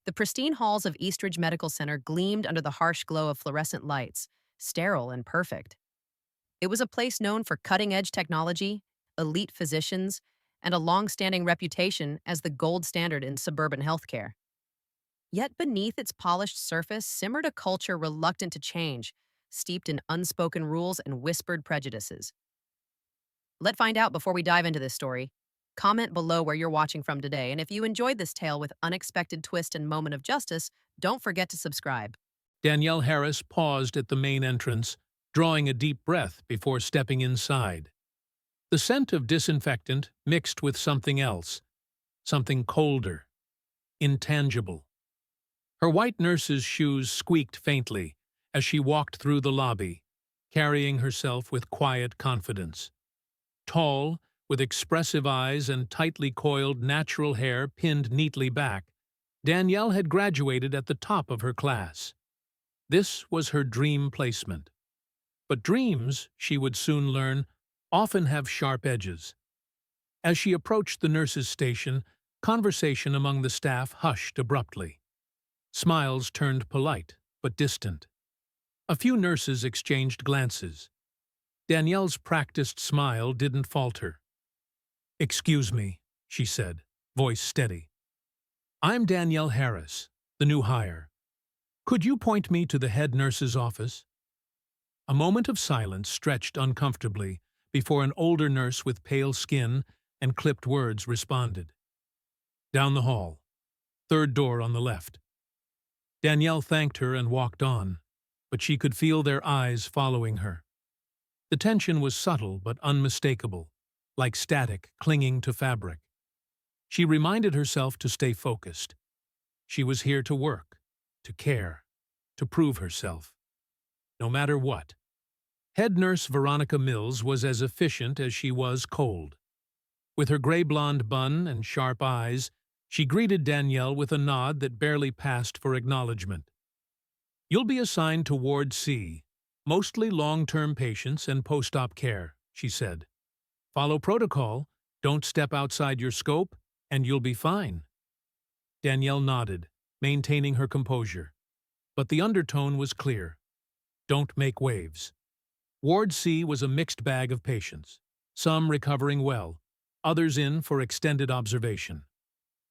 The pristine halls of Eastridge Medical Center gleamed under the harsh glow of fluorescent lights, sterile and perfect. It was a place known for cutting-edge technology, elite physicians, and a long-standing reputation as the gold standard in suburban healthcare. Yet beneath its polished surface simmered a culture reluctant to change, steeped in unspoken rules and whispered prejudices. Let's find out before we dive into this story. Comment below where you're watching from today, and if you enjoyed this tale with unexpected twist and moment of justice, don't forget to subscribe. Danielle Harris paused at the main entrance, drawing a deep breath before stepping inside. The scent of disinfectant mixed with something else, something colder, intangible. Her white nurse's shoes squeaked faintly as she walked through the lobby, carrying herself with quiet confidence. Tall, with expressive eyes and tightly coiled natural hair pinned neatly back, Danielle had graduated at the top of her class. This was her dream placement. But dreams, she would soon learn, often have sharp edges. As she approached the nurse's station, conversation among the staff hushed abruptly. Smiles turned polite, but distant. A few nurses exchanged glances. Danielle's practiced smile didn't falter. "Excuse me," she said, voice steady. "I'm Danielle Harris, the new hire. Could you point me to the head nurse's office?" A moment of silence stretched uncomfortably before an older nurse with pale skin and clipped words responded. "Down the hall. Third door on the left." Danielle thanked her and walked on, but she could feel their eyes following her. The tension was subtle but unmistakable, like static clinging to fabric. She reminded herself to stay focused. She was here to work, to care, to prove herself. No matter what. Head nurse Veronica Mills was as efficient as she was cold. With her gray-blonde bun and sharp eyes, she greeted Danielle with a nod that barely passed for acknowledgement. "You'll be assigned to Ward C, mostly long-term patients and post-op care," she said. "Follow protocol, don't step outside your scope, and you'll be fine." Danielle nodded, maintaining her composure. But the undertone was clear. Don't make waves. Ward C was a mixed bag of patients, some recovering well, others in for extended observation.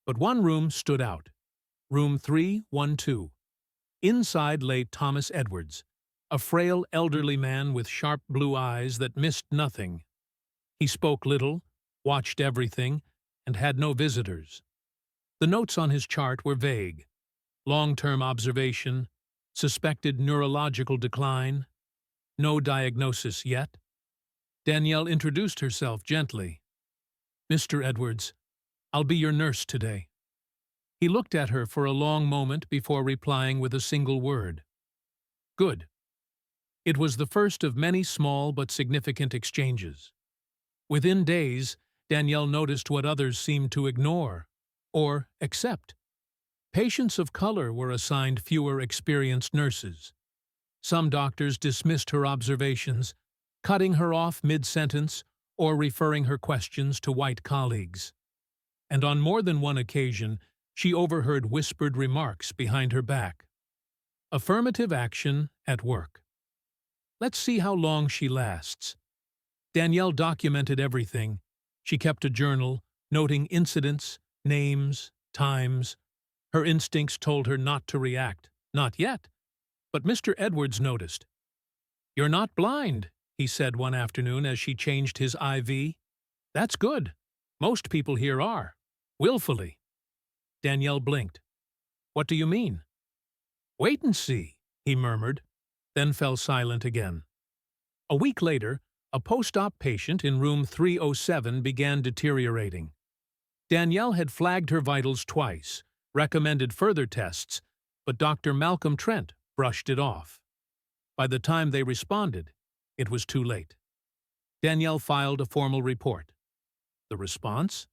But one room stood out. Room 312. Inside lay Thomas Edwards, a frail elderly man with sharp blue eyes that missed nothing. He spoke little, watched everything, and had no visitors. The notes on his chart were vague. Long-term observation, suspected neurological decline, no diagnosis yet. Danielle introduced herself gently. "Mr. Edwards, I'll be your nurse today." He looked at her for a long moment before replying with a single word. "Good." It was the first of many small but significant exchanges. Within days, Danielle noticed what others seemed to ignore, or accept. Patients of color were assigned fewer experienced nurses. Some doctors dismissed her observations, cutting her off mid-sentence or referring her questions to white colleagues. And on more than one occasion, she overheard whispered remarks behind her back. Affirmative action at work. Let's see how long she lasts. Danielle documented everything. She kept a journal, noting incidents, names, times. Her instincts told her not to react. Not yet. But Mr. Edwards noticed. "You're not blind," he said one afternoon as she changed his IV. "That's good. Most people here are. Willfully." Danielle blinked. "What do you mean?" "Wait and see," he murmured, then fell silent again. A week later, a post-op patient in room 307 began deteriorating. Danielle had flagged her vitals twice, recommended further tests, but Dr. Malcolm Trent brushed it off. By the time they responded, it was too late. Danielle filed a formal report. The response?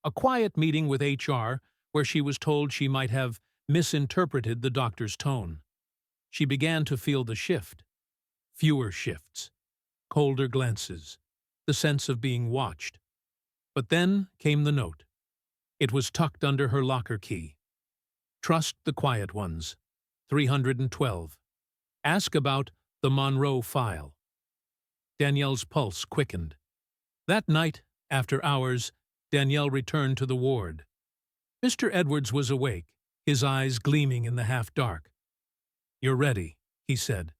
A quiet meeting with HR where she was told she might have misinterpreted the doctor's tone. She began to feel the shift. Fewer shifts. Colder glances. The sense of being watched. But then came the note. It was tucked under her locker key. Trust the quiet ones. 312. Ask about the Monroe file. Danielle's pulse quickened. That night, after hours, Danielle returned to the ward. Mr. Edwards was awake, his eyes gleaming in the half-dark. "You're ready," he said.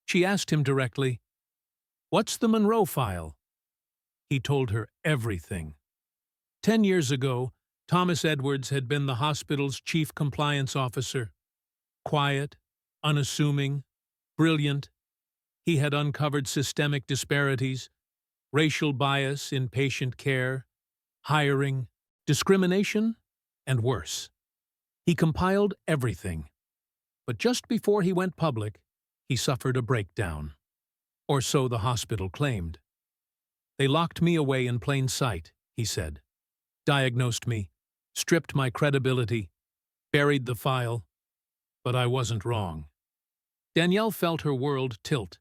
She asked him directly, "What's the Monroe file?" He told her everything. 10 years ago, Thomas Edwards had been the hospital's chief compliance officer. Quiet, unassuming, brilliant, he had uncovered systemic disparities, racial bias in patient care, hiring, discrimination, and worse. He compiled everything. But just before he went public, he suffered a breakdown. Or so the hospital claimed. "They locked me away in plain sight," he said. "Diagnosed me, stripped my credibility, buried the file. But I wasn't wrong." Danielle felt her world tilt.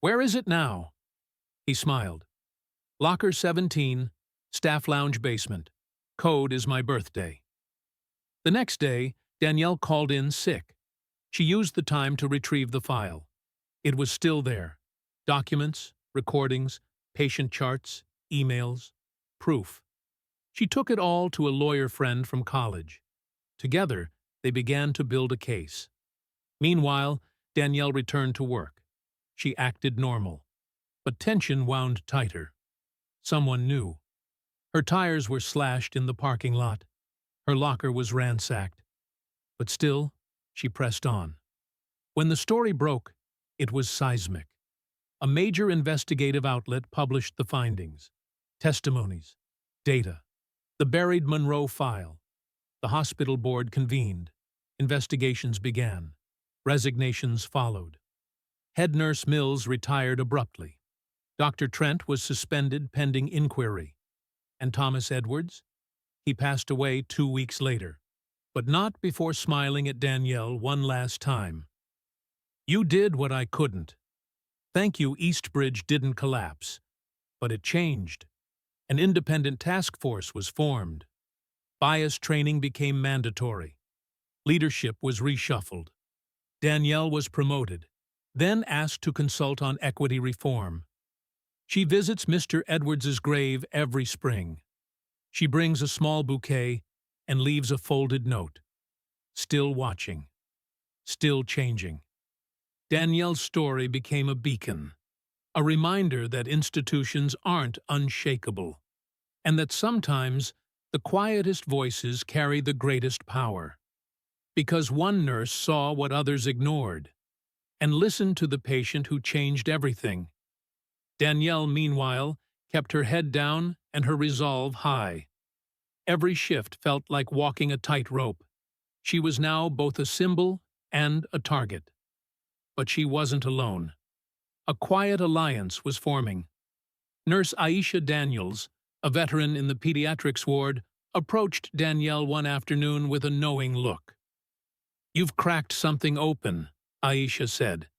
"Where is it now?" He smiled. "Locker 17, staff lounge basement. Code is my birthday." The next day, Danielle called in sick. She used the time to retrieve the file. It was still there. Documents, recordings, patient charts, emails, proof. She took it all to a lawyer friend from college. Together, they began to build a case. Meanwhile, Danielle returned to work. She acted normal, but tension wound tighter. Someone knew. Her tires were slashed in the parking lot. Her locker was ransacked. But still, she pressed on. When the story broke, it was seismic. A major investigative outlet published the findings, testimonies, data, the buried Monroe file. The hospital board convened. Investigations began. Resignations followed. Head nurse Mills retired abruptly. Dr. Trent was suspended pending inquiry. And Thomas Edwards? He passed away 2 weeks later, but not before smiling at Danielle one last time. "You did what I couldn't. Thank you Eastbridge didn't collapse. But it changed. An independent task force was formed. Bias training became mandatory. Leadership was reshuffled. Danielle was promoted, then asked to consult on equity reform. She visits Mr. Edwards's grave every spring. She brings a small bouquet and leaves a folded note. Still watching. Still changing. Danielle's story became a beacon, a reminder that institutions aren't unshakable, and that sometimes the quietest voices carry the greatest power. Because one nurse saw what others ignored, and listened to the patient who changed everything. Danielle, meanwhile, kept her head down and her resolve high. Every shift felt like walking a tightrope. She was now both a symbol and a target. But she wasn't alone. A quiet alliance was forming. Nurse Aisha Daniels, a veteran in the pediatrics ward, approached Danielle one afternoon with a knowing look. "You've cracked something open," Aisha said.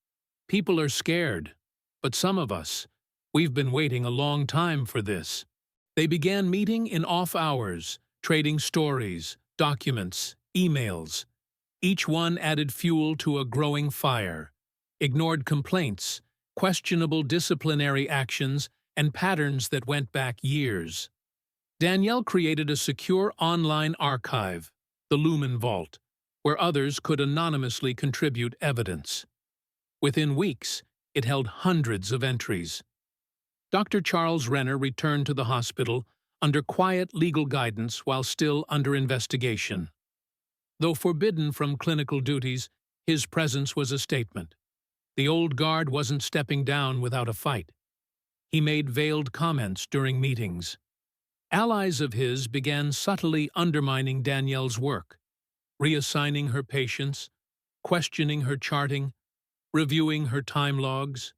"People are scared, but some of us, we've been waiting a long time for this." They began meeting in off hours, trading stories, documents, emails. Each one added fuel to a growing fire, ignored complaints, questionable disciplinary actions, and patterns that went back years. Danielle created a secure online archive, the Lumen Vault, where others could anonymously contribute evidence. Within weeks, it held hundreds of entries. Dr. Charles Renner returned to the hospital under quiet legal guidance while still under investigation. Though forbidden from clinical duties, his presence was a statement. The old guard wasn't stepping down without a fight. He made veiled comments during meetings. Allies of his began subtly undermining Danielle's work, reassigning her patients, questioning her charting, reviewing her time logs.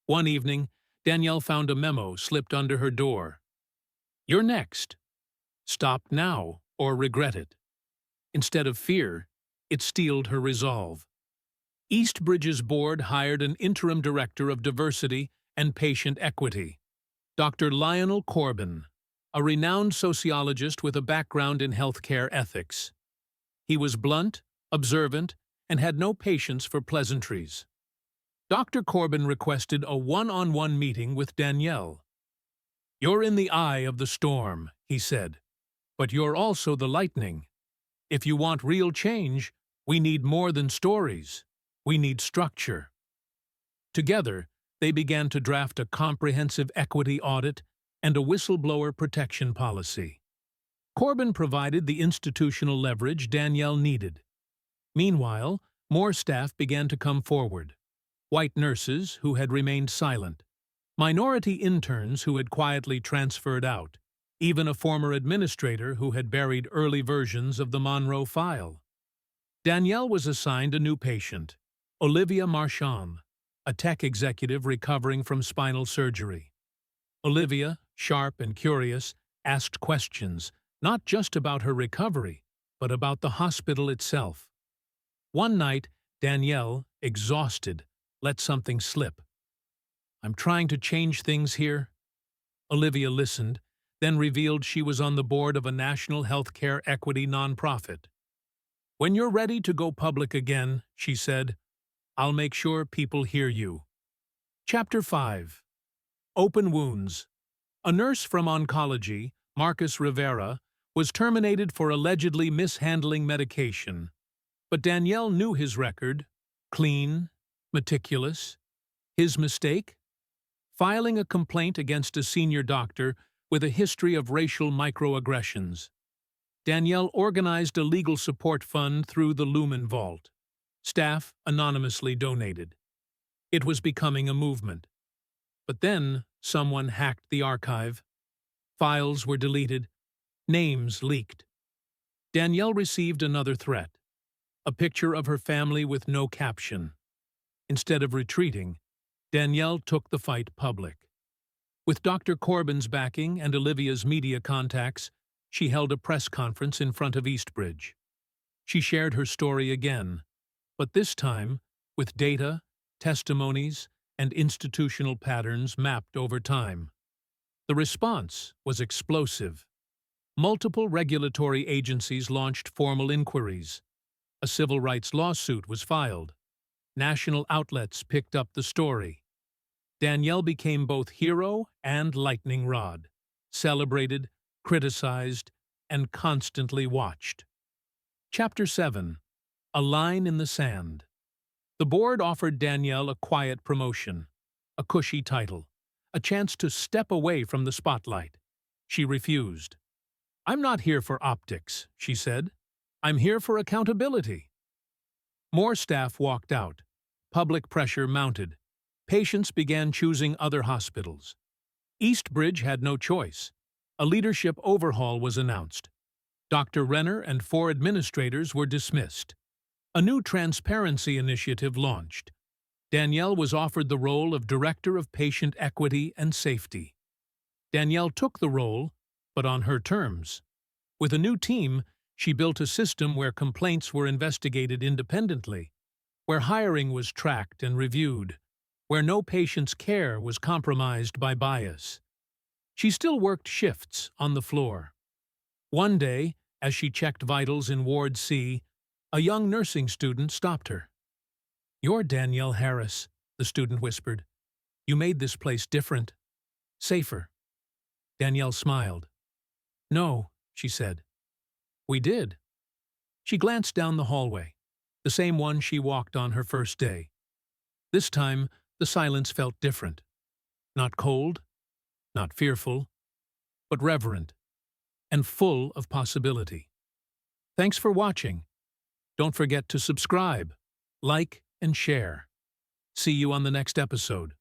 One evening, Danielle found a memo slipped under her door. "You're next. Stop now or regret it." Instead of fear, it steeled her resolve. Eastbridge's board hired an interim director of diversity and patient equity, Dr. Lionel Corbin, a renowned sociologist with a background in healthcare ethics. He was blunt, observant, and had no patience for pleasantries. Dr. Corbin requested a one-on-one meeting with Danielle. "You're in the eye of the storm," he said, "but you're also the lightning. If you want real change, we need more than stories. We need structure." Together, they began to draft a comprehensive equity audit and a whistleblower protection policy. Corbin provided the institutional leverage Danielle needed. Meanwhile, more staff began to come forward. White nurses who had remained silent, minority interns who had quietly transferred out, even a former administrator who had buried early versions of the Monroe file. Danielle was assigned a new patient, Olivia Marchand, a tech executive recovering from spinal surgery. Olivia, sharp and curious, asked questions, not just about her recovery, but about the hospital itself. One night, Danielle, exhausted, let something slip. "I'm trying to change things here." Olivia listened, then revealed she was on the board of a national healthcare equity nonprofit. "When you're ready to go public again," she said, "I'll make sure people hear you." Chapter 5. Open Wounds. A nurse from oncology, Marcus Rivera, was terminated for allegedly mishandling medication. But Danielle knew his record: clean, meticulous. His mistake? Filing a complaint against a senior doctor with a history of racial microaggressions. Danielle organized a legal support fund through the Lumen Vault. Staff anonymously donated. It was becoming a movement. But then someone hacked the archive. Files were deleted. Names leaked. Danielle received another threat: a picture of her family with no caption. Instead of retreating, Danielle took the fight public. With Dr. Corbin's backing and Olivia's media contacts, she held a press conference in front of Eastbridge. She shared her story again, but this time with data, testimonies, and institutional patterns mapped over time. The response was explosive. Multiple regulatory agencies launched formal inquiries. A civil rights lawsuit was filed. National outlets picked up the story. Danielle became both hero and lightning rod, celebrated, criticized, and constantly watched. Chapter 7. A Line in the Sand. The board offered Danielle a quiet promotion, a cushy title, a chance to step away from the spotlight. She refused. "I'm not here for optics," she said. "I'm here for accountability." More staff walked out. Public pressure mounted. Patients began choosing other hospitals. Eastbridge had no choice. A leadership overhaul was announced. Dr. Renner and 4 administrators were dismissed. A new transparency initiative launched. Danielle was offered the role of Director of Patient Equity and Safety. Danielle took the role, but on her terms. With a new team, she built a system where complaints were investigated independently, where hiring was tracked and reviewed, where no patient's care was compromised by bias. She still worked shifts on the floor. One day, as she checked vitals in Ward C, a young nursing student stopped her. "You're Danielle Harris," the student whispered. "You made this place different, safer." Danielle smiled. "No," she said. "We did." She glanced down the hallway, the same one she walked on her first day. This time, the silence felt different. Not cold, not fearful, but reverent, and full of possibility. Thanks for watching. Don't forget to subscribe, like, and share. See you on the next episode.